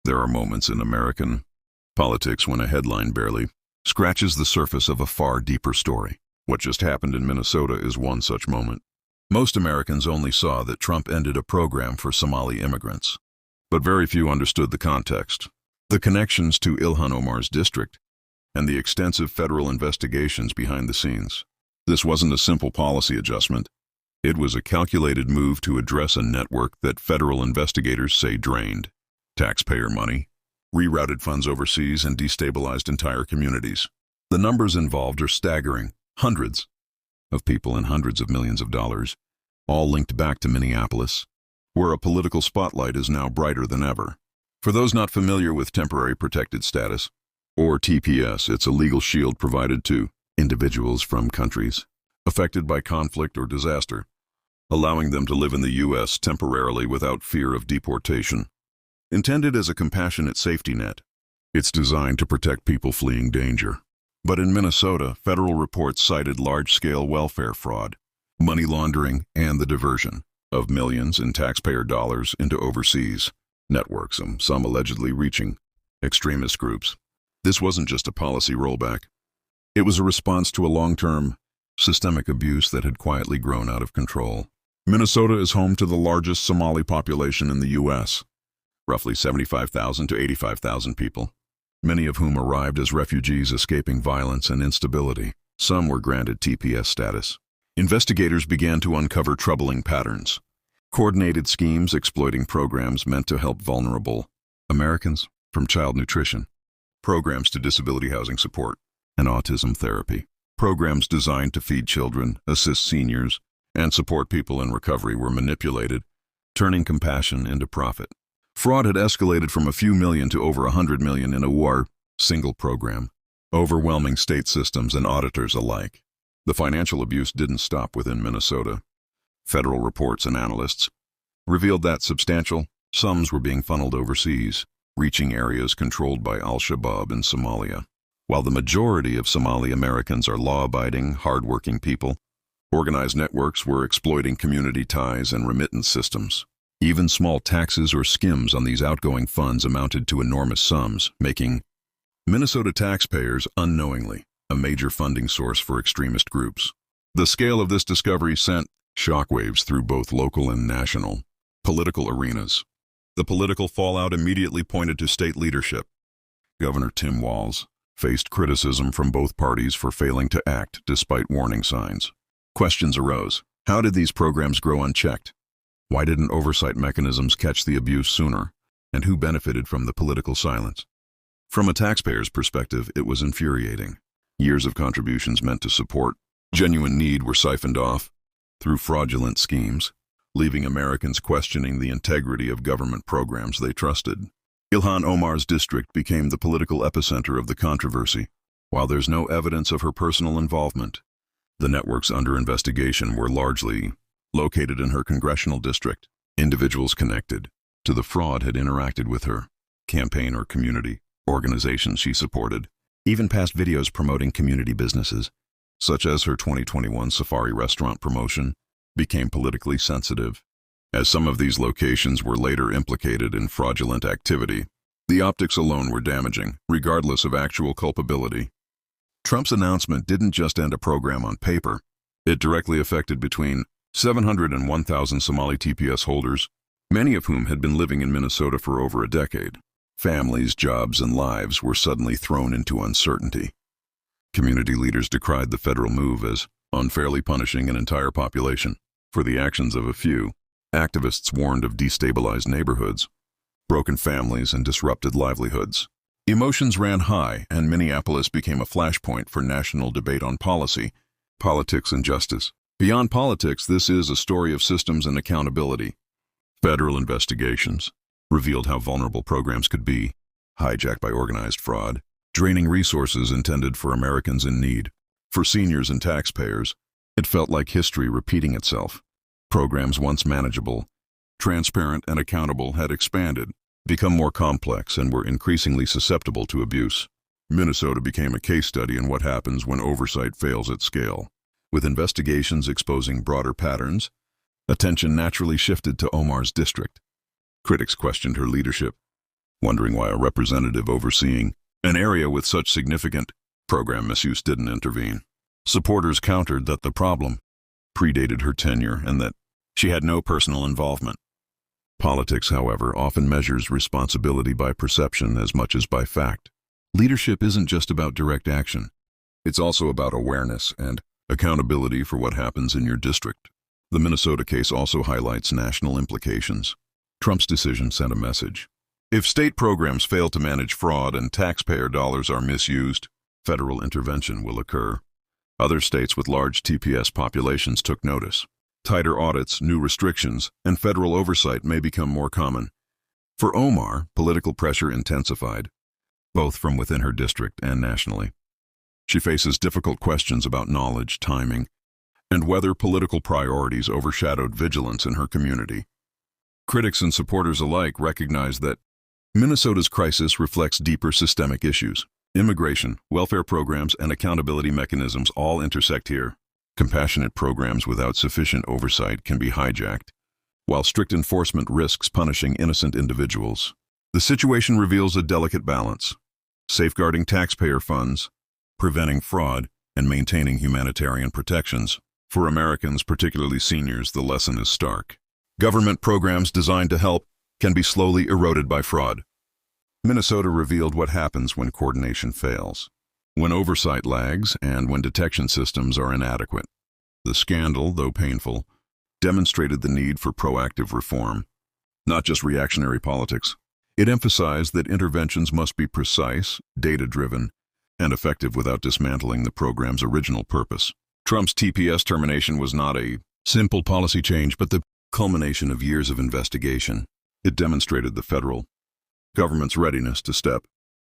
There are moments in American politics when a headline barely scratches the surface of a far deeper story. What just happened in Minnesota is one such moment. Most Americans only saw that Trump ended a program for Somali immigrants, but very few understood the context, the connections to Ilhan Omar's district, and the extensive federal investigations behind the scenes. This wasn't a simple policy adjustment. It was a calculated move to address a network that federal investigators say drained taxpayer money, rerouted funds overseas, and destabilized entire communities. The numbers involved are staggering. Hundreds of people and hundreds of millions of dollars, all linked back to Minneapolis, where a political spotlight is now brighter than ever. For those not familiar with Temporary Protected Status, or TPS, it's a legal shield provided to individuals from countries affected by conflict or disaster, allowing them to live in the U.S. temporarily without fear of deportation. Intended as a compassionate safety net, it's designed to protect people fleeing danger. But in Minnesota, federal reports cited large-scale welfare fraud, money laundering, and the diversion of millions in taxpayer dollars into overseas networks, some allegedly reaching extremist groups. This wasn't just a policy rollback. It was a response to a long-term, systemic abuse that had quietly grown out of control. Minnesota is home to the largest Somali population in the U.S., roughly 75,000 to 85,000 people, many of whom arrived as refugees escaping violence and instability. Some were granted TPS status. Investigators began to uncover troubling patterns, coordinated schemes exploiting programs meant to help vulnerable Americans, from child nutrition, programs to disability housing support, and autism therapy. Programs designed to feed children, assist seniors, and support people in recovery were manipulated, turning compassion into profit. Fraud had escalated from a few million to over 100 million in a single program, overwhelming state systems and auditors alike. The financial abuse didn't stop within Minnesota. Federal reports and analysts revealed that substantial sums were being funneled overseas, reaching areas controlled by Al-Shabaab in Somalia. While the majority of Somali Americans are law-abiding, hard-working people, organized networks were exploiting community ties and remittance systems. Even small taxes or skims on these outgoing funds amounted to enormous sums, making Minnesota taxpayers unknowingly a major funding source for extremist groups. The scale of this discovery sent shockwaves through both local and national political arenas. The political fallout immediately pointed to state leadership. Governor Tim Walz faced criticism from both parties for failing to act despite warning signs. Questions arose. How did these programs grow unchecked? Why didn't oversight mechanisms catch the abuse sooner? And who benefited from the political silence? From a taxpayer's perspective, it was infuriating. Years of contributions meant to support genuine need were siphoned off through fraudulent schemes, leaving Americans questioning the integrity of government programs they trusted. Ilhan Omar's district became the political epicenter of the controversy. While there's no evidence of her personal involvement, the networks under investigation were largely located in her congressional district. Individuals connected to the fraud had interacted with her campaign or community organizations she supported, even past videos promoting community businesses, such as her 2021 Safari restaurant promotion, became politically sensitive. As some of these locations were later implicated in fraudulent activity, the optics alone were damaging, regardless of actual culpability. Trump's announcement didn't just end a program on paper. It directly affected between 700 and 1,000 Somali TPS holders, many of whom had been living in Minnesota for over a decade. Families, jobs, and lives were suddenly thrown into uncertainty. Community leaders decried the federal move as unfairly punishing an entire population for the actions of a few. Activists warned of destabilized neighborhoods, broken families, and disrupted livelihoods. Emotions ran high, and Minneapolis became a flashpoint for national debate on policy, politics, and justice. Beyond politics, this is a story of systems and accountability. Federal investigations revealed how vulnerable programs could be, hijacked by organized fraud, draining resources intended for Americans in need. For seniors and taxpayers, it felt like history repeating itself. Programs once manageable, transparent, and accountable had expanded, become more complex, and were increasingly susceptible to abuse. Minnesota became a case study in what happens when oversight fails at scale. With investigations exposing broader patterns, attention naturally shifted to Omar's district. Critics questioned her leadership, wondering why a representative overseeing an area with such significant program misuse didn't intervene. Supporters countered that the problem predated her tenure and that she had no personal involvement. Politics, however, often measures responsibility by perception as much as by fact. Leadership isn't just about direct action. It's also about awareness and accountability for what happens in your district. The Minnesota case also highlights national implications. Trump's decision sent a message. If state programs fail to manage fraud and taxpayer dollars are misused, federal intervention will occur. Other states with large TPS populations took notice. Tighter audits, new restrictions, and federal oversight may become more common. For Omar, political pressure intensified, both from within her district and nationally. She faces difficult questions about knowledge, timing, and whether political priorities overshadowed vigilance in her community. Critics and supporters alike recognize that Minnesota's crisis reflects deeper systemic issues. Immigration, welfare programs, and accountability mechanisms all intersect here. Compassionate programs without sufficient oversight can be hijacked, while strict enforcement risks punishing innocent individuals. The situation reveals a delicate balance, safeguarding taxpayer funds, preventing fraud, and maintaining humanitarian protections. For Americans, particularly seniors, the lesson is stark. Government programs designed to help can be slowly eroded by fraud. Minnesota revealed what happens when coordination fails, when oversight lags, and when detection systems are inadequate. The scandal, though painful, demonstrated the need for proactive reform, not just reactionary politics. It emphasized that interventions must be precise, data-driven, and effective without dismantling the program's original purpose. Trump's TPS termination was not a simple policy change, but the culmination of years of investigation. It demonstrated the federal government's readiness to step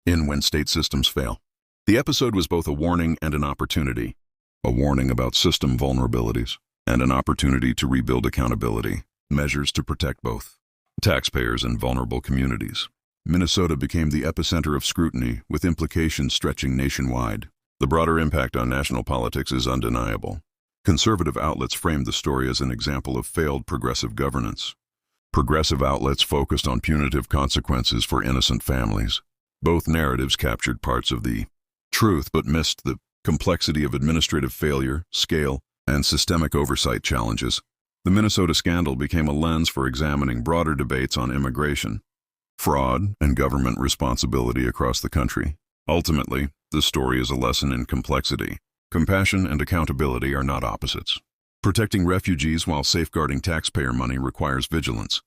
in when state systems fail. The episode was both a warning and an opportunity. A warning about system vulnerabilities, and an opportunity to rebuild accountability, measures to protect both taxpayers and vulnerable communities. Minnesota became the epicenter of scrutiny, with implications stretching nationwide. The broader impact on national politics is undeniable. Conservative outlets framed the story as an example of failed progressive governance. Progressive outlets focused on punitive consequences for innocent families. Both narratives captured parts of the truth but missed the complexity of administrative failure, scale, and systemic oversight challenges. The Minnesota scandal became a lens for examining broader debates on immigration, fraud, and government responsibility across the country. Ultimately, this story is a lesson in complexity. Compassion and accountability are not opposites. Protecting refugees while safeguarding taxpayer money requires vigilance,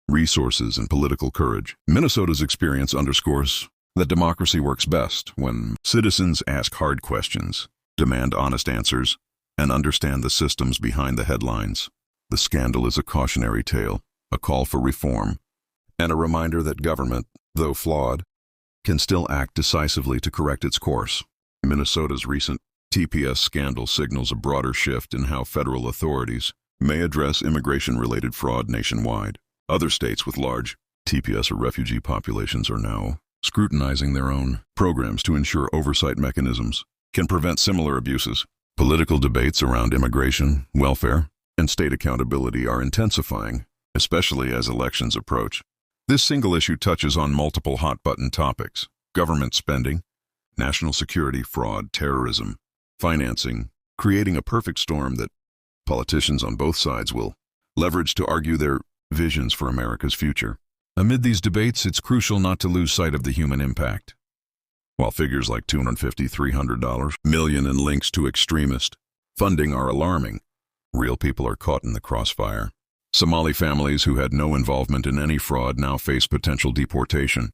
resources, and political courage. Minnesota's experience underscores that democracy works best when citizens ask hard questions, demand honest answers, and understand the systems behind the headlines. The scandal is a cautionary tale, a call for reform, and a reminder that government, though flawed, can still act decisively to correct its course. Minnesota's recent TPS scandal signals a broader shift in how federal authorities may address immigration-related fraud nationwide. Other states with large TPS or refugee populations are now scrutinizing their own programs to ensure oversight mechanisms can prevent similar abuses. Political debates around immigration, welfare, and state accountability are intensifying, especially as elections approach. This single issue touches on multiple hot-button topics: government spending, national security, fraud, terrorism, financing, creating a perfect storm that politicians on both sides will leverage to argue their visions for America's future. Amid these debates, it's crucial not to lose sight of the human impact. While figures like $250, $300 million in links to extremist funding are alarming, real people are caught in the crossfire. Somali families who had no involvement in any fraud now face potential deportation,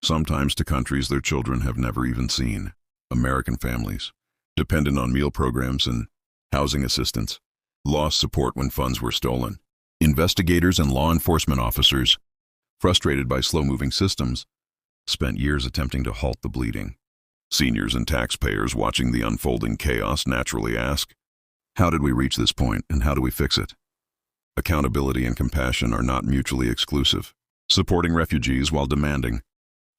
sometimes to countries their children have never even seen. American families, dependent on meal programs and housing assistance, lost support when funds were stolen. Investigators and law enforcement officers, frustrated by slow-moving systems, spent years attempting to halt the bleeding. Seniors and taxpayers watching the unfolding chaos naturally ask, how did we reach this point and how do we fix it? Accountability and compassion are not mutually exclusive. Supporting refugees while demanding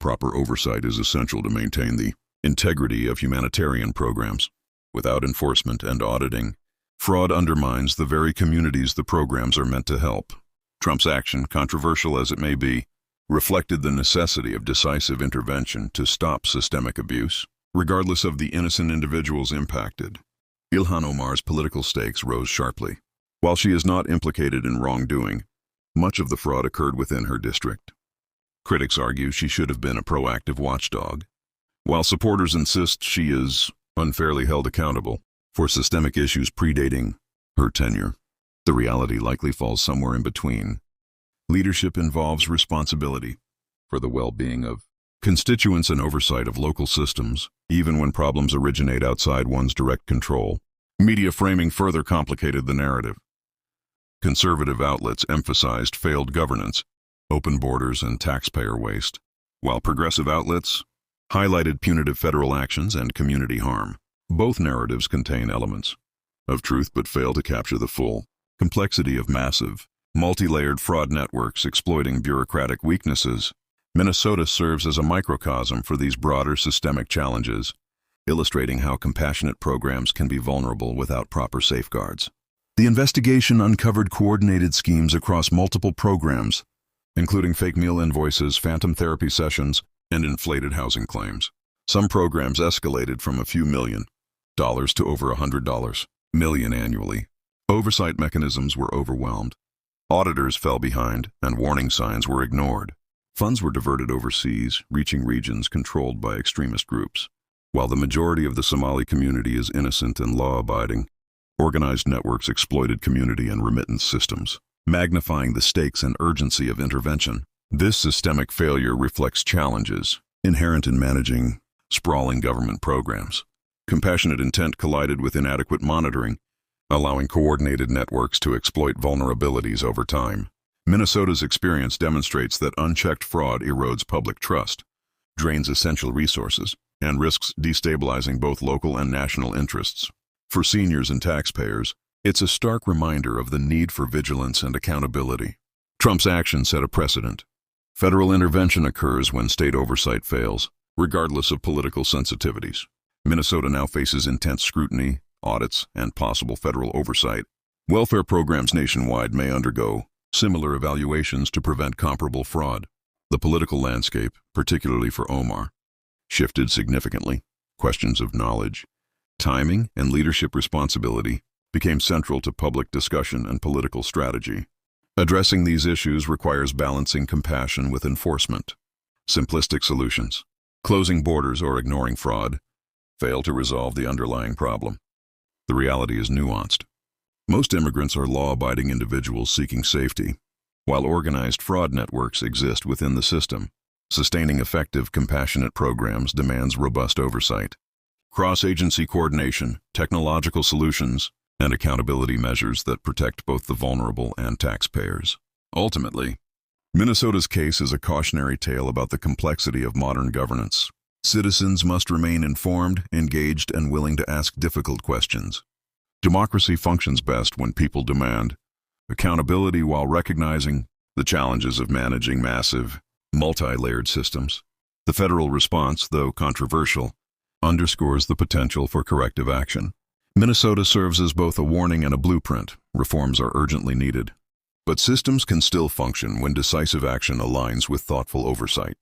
proper oversight is essential to maintain the integrity of humanitarian programs. Without enforcement and auditing, fraud undermines the very communities the programs are meant to help. Trump's action, controversial as it may be, reflected the necessity of decisive intervention to stop systemic abuse, regardless of the innocent individuals impacted. Ilhan Omar's political stakes rose sharply. While she is not implicated in wrongdoing, much of the fraud occurred within her district. Critics argue she should have been a proactive watchdog, while supporters insist she is unfairly held accountable for systemic issues predating her tenure. The reality likely falls somewhere in between. Leadership involves responsibility for the well-being of constituents and oversight of local systems, even when problems originate outside one's direct control. Media framing further complicated the narrative. Conservative outlets emphasized failed governance, open borders, and taxpayer waste, while progressive outlets highlighted punitive federal actions and community harm. Both narratives contain elements of truth but fail to capture the full complexity of massive, multi-layered fraud networks exploiting bureaucratic weaknesses. Minnesota serves as a microcosm for these broader systemic challenges, illustrating how compassionate programs can be vulnerable without proper safeguards. The investigation uncovered coordinated schemes across multiple programs, including fake meal invoices, phantom therapy sessions, and inflated housing claims. Some programs escalated from a few $1 million to over $100 million annually. Oversight mechanisms were overwhelmed. Auditors fell behind, and warning signs were ignored. Funds were diverted overseas, reaching regions controlled by extremist groups. While the majority of the Somali community is innocent and law-abiding, organized networks exploited community and remittance systems, magnifying the stakes and urgency of intervention. This systemic failure reflects challenges inherent in managing sprawling government programs. Compassionate intent collided with inadequate monitoring, allowing coordinated networks to exploit vulnerabilities over time. Minnesota's experience demonstrates that unchecked fraud erodes public trust, drains essential resources, and risks destabilizing both local and national interests. For seniors and taxpayers, it's a stark reminder of the need for vigilance and accountability. Trump's action set a precedent. Federal intervention occurs when state oversight fails, regardless of political sensitivities. Minnesota now faces intense scrutiny, audits, and possible federal oversight. Welfare programs nationwide may undergo similar evaluations to prevent comparable fraud. The political landscape, particularly for Omar, shifted significantly. Questions of knowledge, timing, and leadership responsibility became central to public discussion and political strategy. Addressing these issues requires balancing compassion with enforcement. Simplistic solutions, closing borders or ignoring fraud, fail to resolve the underlying problem. The reality is nuanced. Most immigrants are law-abiding individuals seeking safety, while organized fraud networks exist within the system. Sustaining effective, compassionate programs demands robust oversight, cross-agency coordination, technological solutions, and accountability measures that protect both the vulnerable and taxpayers. Ultimately, Minnesota's case is a cautionary tale about the complexity of modern governance. Citizens must remain informed, engaged, and willing to ask difficult questions. Democracy functions best when people demand accountability while recognizing the challenges of managing massive, multi-layered systems. The federal response, though controversial, underscores the potential for corrective action. Minnesota serves as both a warning and a blueprint. Reforms are urgently needed, but systems can still function when decisive action aligns with thoughtful oversight.